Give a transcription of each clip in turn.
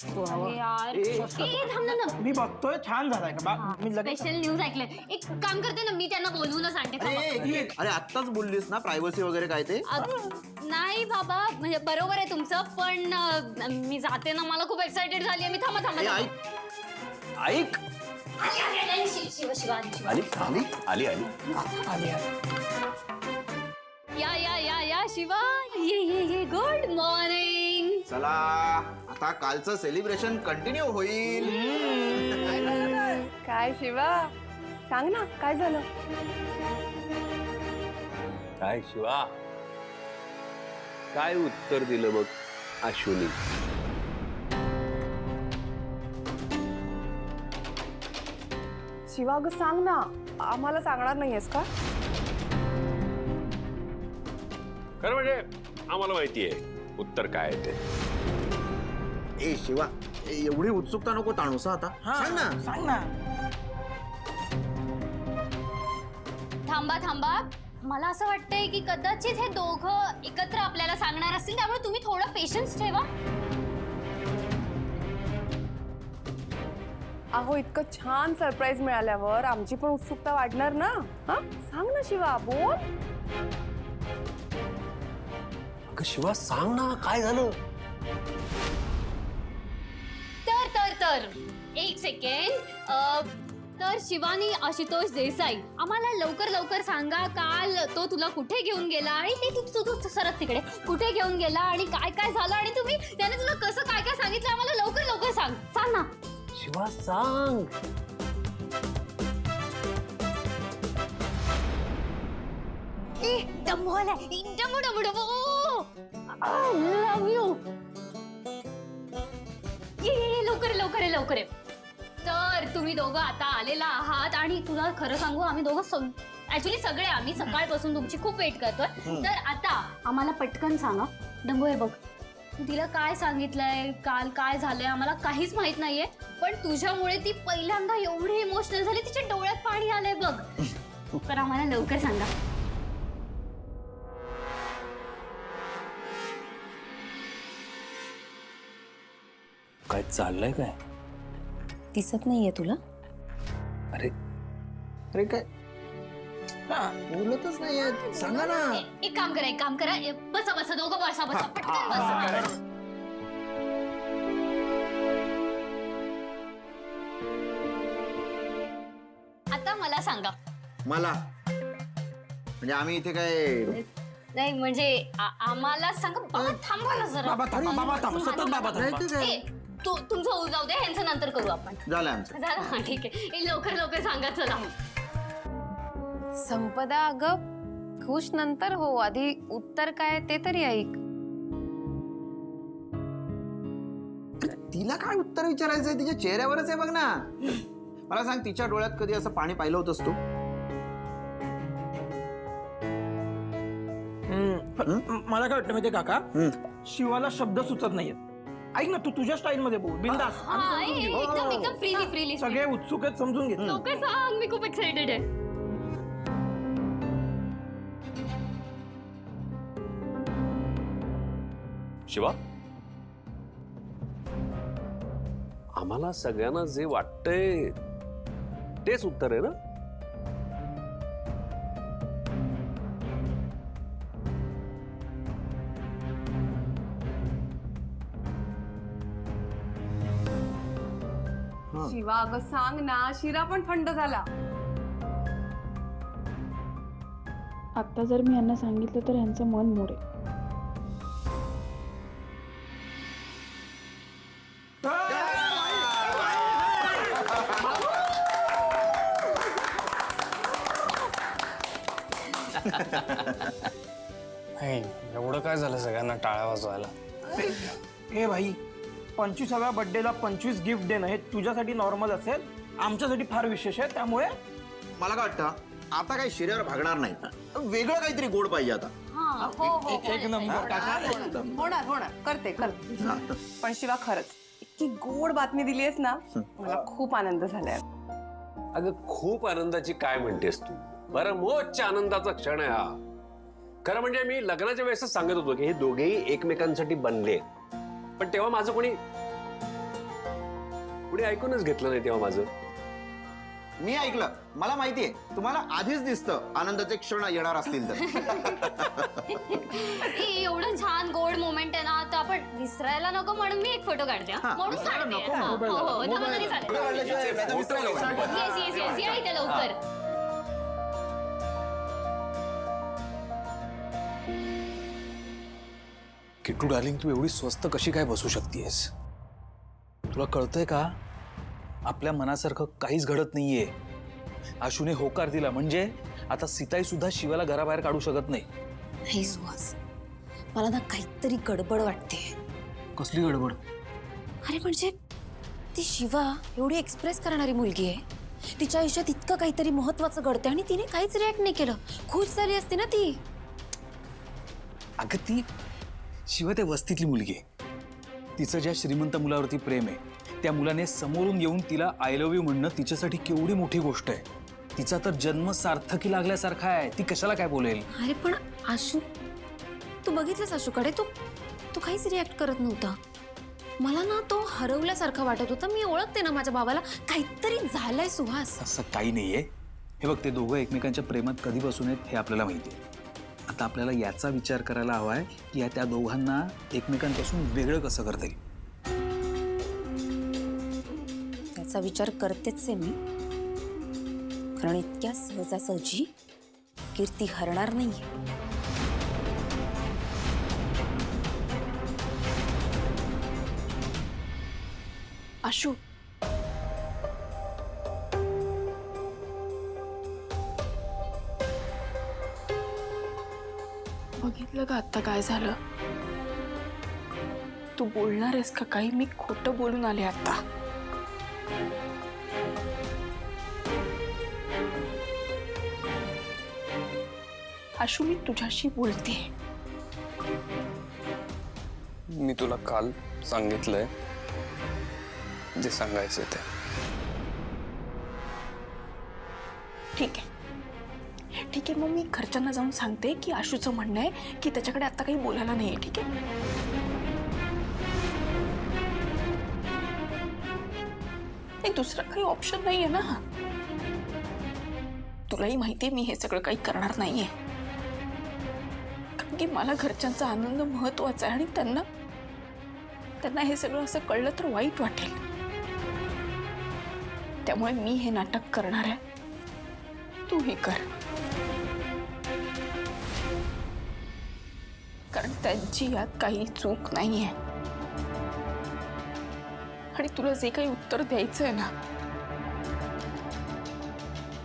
यार थांब ना. मी बघतोय छान झालाय का मी लगेच स्पेशल न्यूज ऐकलंय. एक काम करते ना, मी त्यांना बोलवूनच आणते. थांबा. अरे आत्ताच बोललीस ना प्रायव्हसी वगैरे काय ते. नाही बाबा, म्हणजे बरोबर आहे तुमचं, पण मी जाते ना, मला खूप एक्साइटेड झाली. मी थांबा थांबा. ऐक शिव शिवा आली आली आली आली आली. या शिवा, ये गुड मॉर्निंग. चला आता कालचं सेलिब्रेशन कंटिन्यू होईल. काय शिवा, सांग ना काय झालं. काय शिवा, काय उत्तर दिलं मग अश्विनी. शिवा ग सांग ना, आम्हाला सांगणार नाहीयेस का. खरं म्हणजे आम्हाला माहिती आहे उत्तर काय आहे ते. ए शिवा, एवढी उत्सुकता नको ताणूस आता. सांग ना. सांग ना. थांबा. मला असं वाटतंय की कदाचित हे दोघं एकत्र आपल्याला सांगणार असतील, त्यामुळे तुम्ही थोडं पेशन्स ठेवा. अहो इतकं छान सरप्राईज मिळाल्यावर आमची पण उत्सुकता वाढणार ना. हा सांग ना शिवा, बोल. अगं शिवा सांग ना काय झालं. तर एक सेकंड. तर शिवानी आशुतोष देसाई, आम्हाला लवकर सांगा, काल तो तुला कुठे घेऊन गेला आणि ते तू सरत तिकडे कुठे घेऊन गेला आणि काय झालं आणि तुम्ही त्याने तुला कसं काय सांगितलं, आम्हाला लवकर सांग ना. शिवा सांग. लव यू. ये लवकर. तर तुम्ही दोघं आता आलेला आहात आणि तुला खरं सांगू, आम्ही दोघं ऍक्च्युली सगळे आम्ही सकाळपासून तुमची खूप वेट करतोय. तर आता आम्हाला पटकन सांगा. डंबू हे बघ, तू तिला काय सांगितलंय, काल काय झालंय, आम्हाला काहीच माहित नाहीये, पण तुझ्यामुळे ती पहिल्यांदा एवढी इमोशनल झाली, तिच्या डोळ्यात पाणी आलंय बघ. तर आम्हाला लवकर सांगा. काय चाललंय काय. दिसत नाहीये तुला. अरे अरे काय बोलतच नाहीये, सांगा ना. एक काम करा. बसा दोघं बसा पटकन बसा. आता मला सांगा. मला म्हणजे आम्ही इथे काय. नाही म्हणजे आम्हाला सांगा. बाबा थांबा ना जरा. बाबा थांब, सतत बाबा थांब. तुमचं होऊ जाऊ दे, ह्यांचं नंतर करू आपण. झालं आमचं. झालं, ठीक आहे. लवकर सांगा चला. संपदा अगं खुश नंतर हो, आधी उत्तर काय ते तरी ऐक. तिला काय उत्तर विचारायचंय, तिच्या चेहऱ्यावरच आहे बघ ना. मला सांग, तिच्या डोळ्यात कधी असं पाणी पाहिलं होतंस तू. मला काय वाटतं माहितीये काका, शिवाला शब्द सुचत नाहीयेत. ऐक ना, तू तुझ्या स्टाईल मध्ये बोल, बिंदास. एकदम फ्रीली. सगळे उत्सुक आहेत, समजून घे. लवकर सांग, मी खूप एक्साइटेड आहे. शिवा, आम्हाला सगळ्यांना जे वाटतंय तेच उत्तर आहे ना. शिवा अगं सांग ना, शिरा पण थंड झाला. आता जर मी यांना सांगितलं तर यांचं मन मोडेल. एवढं काय झालं सगळ्यांना टाळ्या वाजवायला. ए भाई, 25व्या बर्थडेला 25 गिफ्ट देणं हे तुझ्यासाठी नॉर्मल असेल, आमच्यासाठी फार विशेष आहे. त्यामुळे मला काय वाटतं, आता काही शिऱ्यावर भागणार नाही, वेगळं काहीतरी गोड पाहिजे आता. एक नंबर काका. होणार करते. पण शिवा खरंच इतकी गोड बातमी दिलीयस ना, मला खूप आनंद झालाय. अगं खूप आनंदाची काय म्हणतेस तू. बरं, मोजच्या आनंदाचा क्षण आहे हा. खरं म्हणजे मी लग्नाच्या वेळेसच सांगत होतो की हे दोघेही एकमेकांसाठी बनले, पण तेव्हा माझं कोणी कुणी ऐकूनच घेतलं नाही तेव्हा माझं. मी ऐकलं, मला माहितीये तुम्हाला आधीच दिसतं आनंदाचे क्षण येणार असतील तर. एवढं छान गोड मोमेंट आहे ना, तर आपण विसरायला नको म्हणून मी एक फोटो काढते हा. म्हणून काढते. हा, हो, हो, थांबा तरी चालेल. फोटो काढल्याशिवाय नाहीतर विसरायला होईल. येस येस येस, या इथे लवकर. किट्टू डार्लिंग, तू एवढी स्वस्त कशी काय बसू शकतेस? तुला कळतंय का? आपल्या मनासारखं काहीच घडत नाहीये. आशूने होकार दिला म्हणजे आता सीताई सुद्धा शिवाला घराबाहेर काढू शकत नाही. नाही सुहास, मला ना काहीतरी गडबड वाटते. कसली गडबड? अरे म्हणजे ती शिवा एवढी एक्सप्रेस करणारी मुलगी आहे. तिच्या आयुष्यात इतकं काहीतरी महत्वाचं घडते आणि तिने काहीच रिॲक्ट नाही केलं. खुश झाली असते ना ती. अगं ती शिवा त्या वस्तीतली मुलगी आहे. तिचं ज्या श्रीमंत मुलावरती प्रेम आहे, त्या मुलाने समोरून येऊन तिला आय लव्ह यू म्हणणं तिच्यासाठी केवढी मोठी गोष्ट आहे. तिचा तर जन्म सार्थकी लागल्यासारखा आहे. ती कशाला काय बोलेल? अरे पण आशू, तू बघितलंस आशूकडे? तो काहीच रिॲक्ट करत नव्हता. मला ना तो हरवल्यासारखा वाटत होता. मी ओळखते ना माझ्या भावाला, काहीतरी झालंय सुहास. असं काही नाहीये. हे बघ, ते दोघं एकमेकांच्या प्रेमात कधीपासून आहेत हे आपल्याला माहिती आहे. आता आपल्याला याचा विचार करायला हवाय की या त्या दोघांना एकमेकांपासून वेगळं कसं करता येईल. त्याचा विचार करतेच आहे मी, कारण इतक्या सहजासहजी कीर्ती हरणार नाहीये. आशू, बघितलं का आता काय झालं? तू बोलणार आहेस का काही? मी खोटं बोलून आले आता. आशू, मी तुझ्याशी बोलते. मी तुला काल सांगितलंय जे सांगायचं ते. ठीक आहे, ठीक आहे. मग मी घरच्यांना जाऊन सांगते की आशूचं म्हणणं आहे की त्याच्याकडे आता काही बोलायला नाहीये. ठीक आहे? नाही, दुसरा काही ऑप्शन नाहीये ना. तुलाही माहितीये मी हे सगळं काही करणार नाहीये, कारण की मला घरच्यांचा आनंद महत्वाचा आहे आणि त्यांना हे सगळं असं कळलं तर वाईट वाटेल. त्यामुळे मी हे नाटक करणार आहे. तू हे कर, कारण त्यांची यात काही चूक नाहीये. आणि तुला जे काही उत्तर द्यायचंय ना,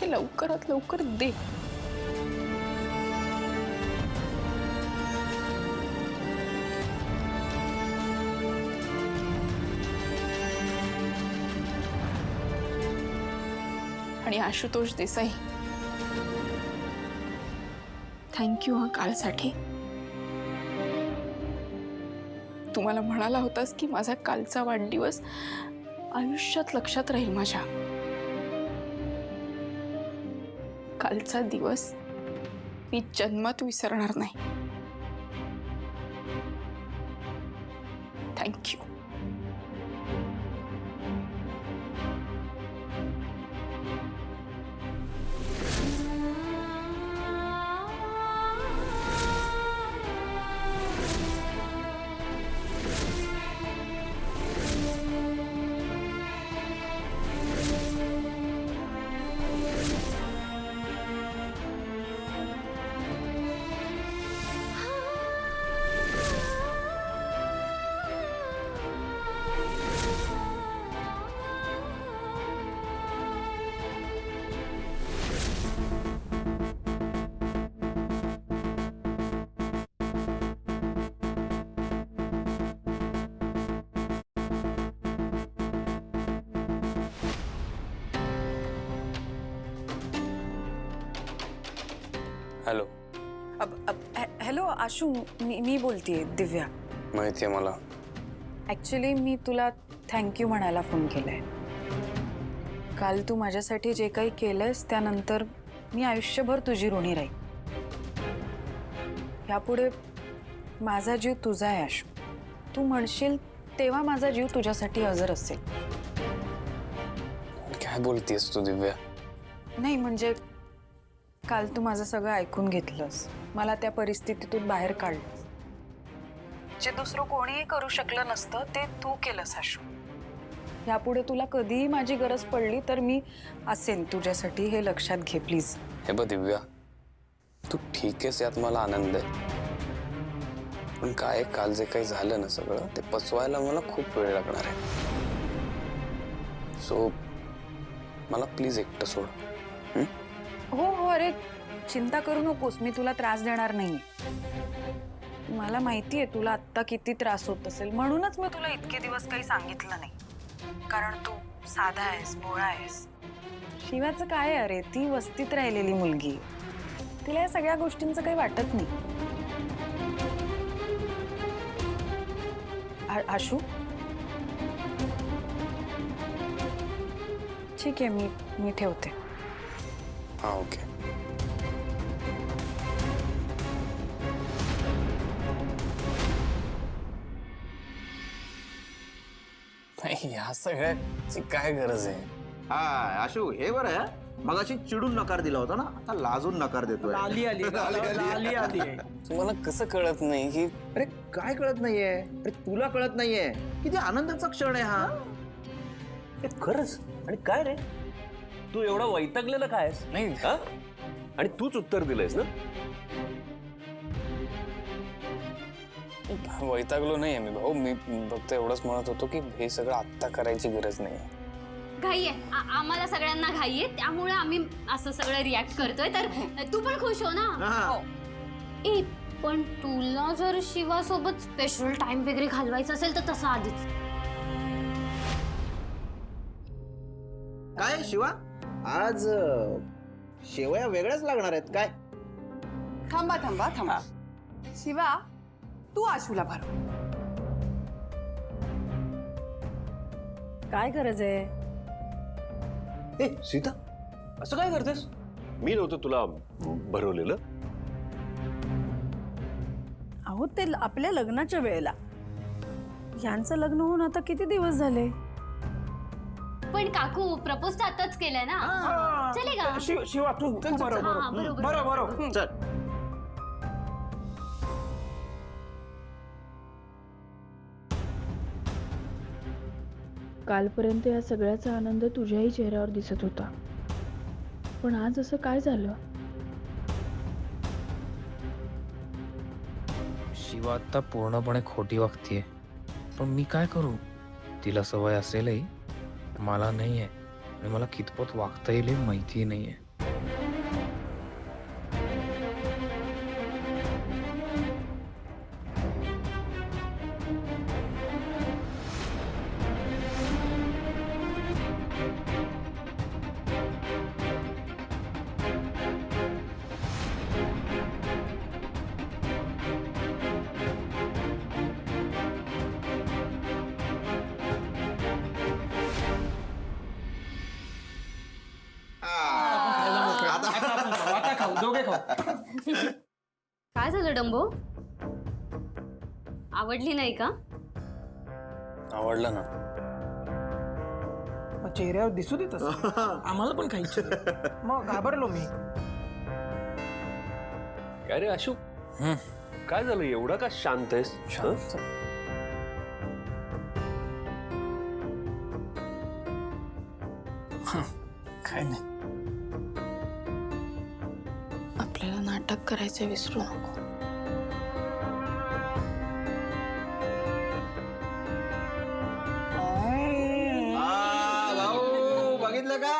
ते लवकरात लवकर दे. आणि आशुतोष देसाई, थँक्यू हा कालसाठी. तू मला म्हणाला होतास की माझा कालचा वाढदिवस आयुष्यात लक्षात राहील माझ्या. कालचा दिवस मी जन्मात विसरणार नाही. थँक्यू. हॅलो. हॅलो आशू, मी बोलतेय दिव्या. माहिती आहे मला. ॲक्च्युली मी तुला थँक्यू म्हणायला फोन केलाय. काल तू माझ्यासाठी जे काही केलंयस त्यानंतर मी आयुष्यभर तुझी ऋणी राहील. यापुढे माझा जीव तुझा आहे आशू. तू म्हणशील तेव्हा माझा जीव तुझ्यासाठी हजर असेल. काय बोलतेस तू दिव्या? नाही म्हणजे काल तू माझं सगळं ऐकून घेतलंस, मला त्या परिस्थितीतून बाहेर काढलंस. जे दुसरं कोणीही करू शकलं नसतं ते तू केलंस आशू. यापुढे तुला कधीही माझी गरज पडली तर मी असेन तुझ्यासाठी, हे लक्षात घे प्लीज. हे बघ दिव्या, तू ठीक आहेस यात मला आनंद आहे, पण काय काल जे काही झालं ना सगळं ते पचवायला मला खूप वेळ लागणार आहे. सो मला प्लीज एकटं सोड. हो हो, अरे चिंता करू नकोस, मी तुला त्रास देणार नाही. मला माहिती आहे तुला आत्ता किती त्रास होत असेल, म्हणूनच मी तुला इतके दिवस काही सांगितलं नाही. कारण तू साधा आहेस, भोळा आहेस. शिवाचं काय आहे, अरे ती वस्तीत राहिलेली मुलगी, तिला या सगळ्या गोष्टींचं काही वाटत नाही. आशू ठीक आहे, मी ठेवते. हा ओके. नाही या सगळ्याची काय गरज आहे? हा आशू हे बरं आहे, मगाशी चिडून नकार दिला होता ना, आता लाजून नकार देतोय. लाली आली लाली आली तुम्हाला कसं कळत नाही की अरे काय कळत नाहीये? अरे तुला कळत नाहीये किती आनंदाचा क्षण आहे हा. खरंच? आणि काय रे, तू एवढा वैतागलेला काय नाही हा? आणि तूच उत्तर दिलंयस ना? वैतागलो नाहीये मी भाऊ, मी फक्त एवढंच म्हणत होतो की हे सगळं आत्ता करायची गरज नाही. घाई आहे, आम्हाला सगळ्यांना घाई आहे, त्यामुळे आम्ही असं सगळं रिॲक्ट करतोय. तर तू पण खुश हो ना. हा. ए पण तुला जर शिवासोबत स्पेशल टाइम वगैरे घालवायचा असेल तर तसं आधीच. काय शिवा, आज शेवया वेगळ्याच लागणार आहेत काय? थांबा थांबा थांबा, शिवा तू आशूला भरव. काय गरज आहे? ए सीता, असं काय करतेस? मी नव्हतं तुला भरवलेलं. अहो ते आपल्या लग्नाच्या वेळेला, यांचं लग्न होऊन आता किती दिवस झाले. पण काकू प्रपोज तर आताच केलंय ना, चलेगा. शिवा तू बरोबर बरोबर. चल. कालपर्यंत या सगळ्याचा आनंद तुझ्याही चेहऱ्यावर दिसत होता, पण आज असं काय झालं? शिवा आता पूर्णपणे खोटी वागतीये, पण मी काय करू? तिला सवय असेलही, मला नाही आहे, आणि मला कितपत वागता येईल हे माहिती नाहीये. आता खाऊ, दोघे खाऊ. काय झालं डंबो, आवडली नाही का? आवडलं ना. चेहऱ्यावर दिसू देत आम्हाला पण खायची. मग घाबरलो मी. काय रे आशू, काय झालं, एवढा का शांत आहेस? शांत? काय नाही. आपल्याला नाटक करायचं विसरू नको. भाऊ बघितलं का,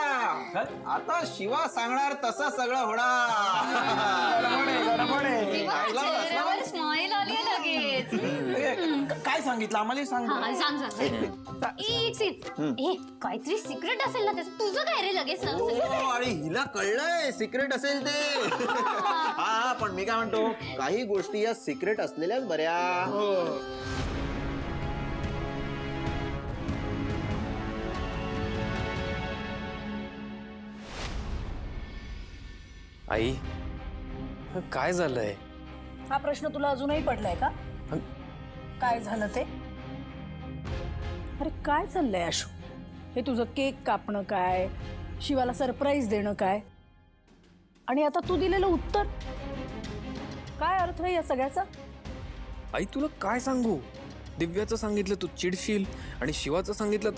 आता शिवा सांगणार तसं सगळं होणार. चेहऱ्यावर स्माईल आली लगेच. काय सांगितलं आम्हाला सांग. हा सांग सांग. काहीतरी सिक्रेट असेल ना त्याचं, तुझं काय रे लगेच? हो, आणि हिला कळलंय सिक्रेट असेल ते. हा पण मी काय म्हणतो, काही गोष्टी या सिक्रेट असलेल्याच बऱ्या. आई काय झालंय? हा प्रश्न तुला अजूनही पडलाय का? काय झालं ते? अरे काय चाललंय आशू, हे तुझं केक कापणं काय, शिवाला सरप्राईज देणं काय, आणि आता तू दिलेलं उत्तर काय अर्थ आहे या सगळ्याचा? आई तुला काय सांगू, दिव्याचं सांगितलं तू चिडशील आणि शिवाचं सांगितलं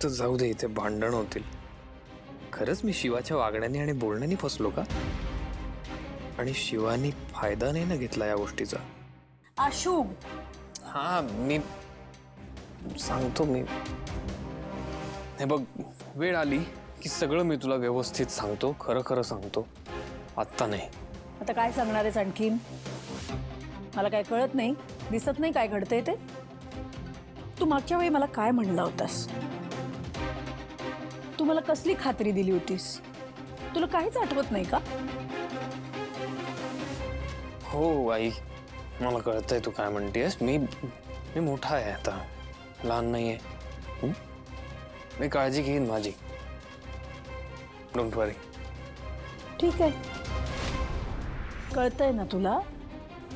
तर जाऊ दे, इथे भांडण होतील. खरंच मी शिवाच्या वागण्याने आणि बोलण्याने फसलो का? आणि शिवानी फायदा नाही ना घेतला या गोष्टीचा? आशू, हा मी सांगतो. मी हे बघ, वेळ आली की सगळं मी तुला व्यवस्थित सांगतो, खरं खरं सांगतो. आत्ता नाही. आता काय सांगणार आहेस आणखीन? मला काय कळत नाही, दिसत नाही काय घडतंय ते. तू मागच्या वेळी मला काय म्हणला होतास? तू मला कसली खात्री दिली होतीस? तुला काहीच आठवत नाही का? हो आई, मला कळतंय तू काय म्हणतेस. मी मोठा आहे आता, लहान नाहीये. मी काळजी घेईन माझी. डोंट वरी. ठीक आहे, कळतंय ना तुला?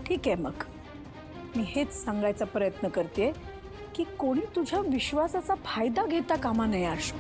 ठीक आहे, मग मी हेच सांगायचा प्रयत्न करते की कोणी तुझ्या विश्वासाचा फायदा घेता कामा नये आशू.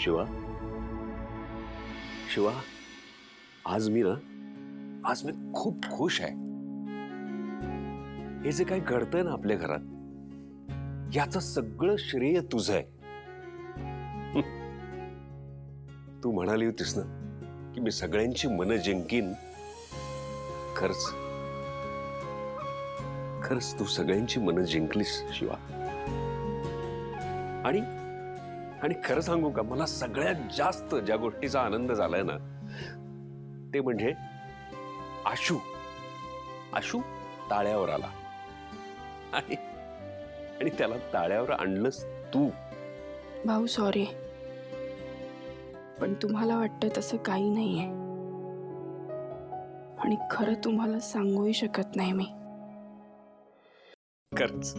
शिवा, शिवा, आज मी खूप खुश आहे. हे जे काही घडतंय ना आपल्या घरात, याचं सगळं श्रेय तुझं आहे. तू म्हणाली होतीस ना की मी सगळ्यांची मनं जिंकीन. खरंच खरंच तू सगळ्यांची मनं जिंकलीस शिवा. आणि खरं सांगू का, मला सगळ्यात जास्त ज्या गोष्टीचा आनंद झालाय ना, ते म्हणजे आशू ताळ्यावर आला. आणि त्याला ताळ्यावर आणलंस तू. भाऊ सॉरी, पण तुम्हाला वाटतं तसं काही नाहीये, आणि खरं तुम्हाला सांगूही शकत नाही मी. खरंच.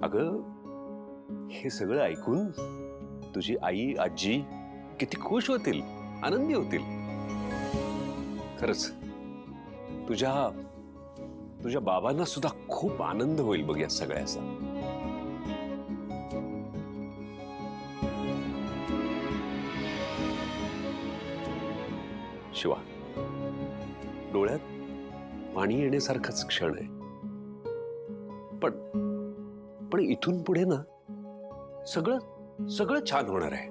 अगं, हे सगळं ऐकून तुझी आई आजी किती खुश होतील, आनंदी होतील. खरंच तुझ्या बाबांना सुद्धा खूप आनंद होईल बघ या सगळ्याचा. शिवा, डोळ्यात पाणी येण्यासारखाच क्षण आहे, पण इथून पुढे ना सगळं छान होणार आहे.